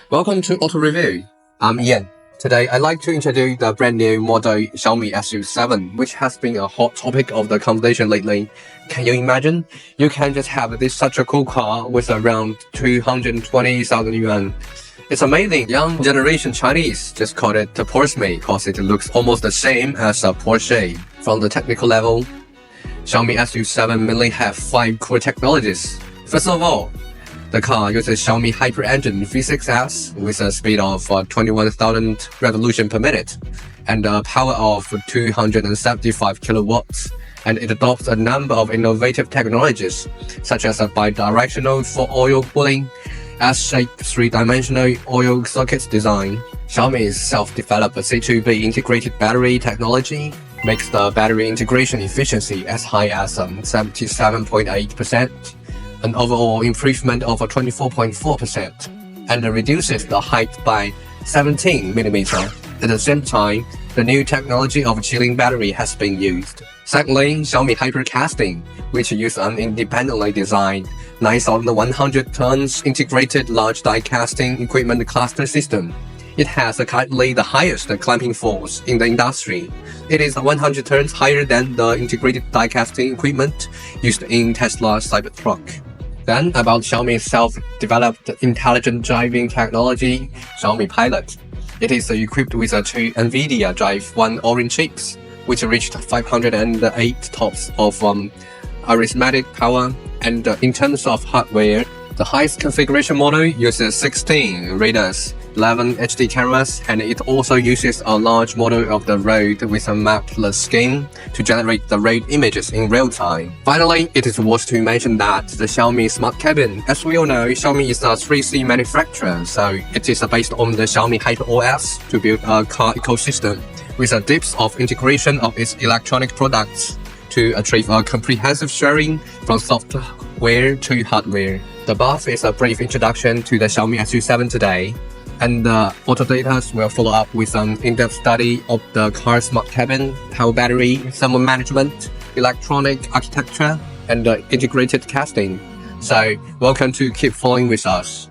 Welcome to Auto Review. I'm Ian. Today, I'd like to introduce the brand new model Xiaomi SU7, which has been a hot topic of the conversation lately. Can you imagine? You can just have such a cool car with around 220,000 yuan. It's amazing. Young generation Chinese just call it the Porsche because it looks almost the same as a Porsche. From the technical level, Xiaomi SU7 mainly have 5 core technologies. First of all, the car uses Xiaomi Hyper Engine V6S with a speed of 21,000 revolutions per minute and a power of 275 kilowatts. And it adopts a number of innovative technologies, such as a bidirectional for oil cooling, S-shaped 3-dimensional oil sockets design. Xiaomi's self-developed C2B integrated battery technology makes the battery integration efficiency as high as 77.8%. an overall improvement of 24.4%, and reduces the height by 17 mm. At the same time, the new technology of chilling battery has been used. Secondly, Xiaomi Hyper Casting, which uses an independently designed 9,100 tons integrated large die casting equipment cluster system. It has currently the highest clamping force in the industry. It is 100 turns higher than the integrated die casting equipment used in Tesla's Cybertruck. Then about Xiaomi's self-developed intelligent driving technology, Xiaomi Pilot. It is equipped with 2 NVIDIA Drive 1 Orin chips, which reached 508 TOPS of arithmetic power. And in terms of hardware, the highest configuration model uses 16 radars, 11 HD cameras, and it also uses a large model of the road with a mapless scheme to generate the road images in real time. Finally, it is worth to mention that the Xiaomi Smart Cabin. As we all know, Xiaomi is a 3C manufacturer, so it is based on the Xiaomi HyperOS to build a car ecosystem with a depth of integration of its electronic products to achieve a comprehensive sharing from software to hardware. The above is a brief introduction to the Xiaomi SU7 today, and the Autodata will follow up with an in-depth study of the car's smart cabin, power battery, thermal management, electronic architecture, and integrated casting. So welcome to keep following with us.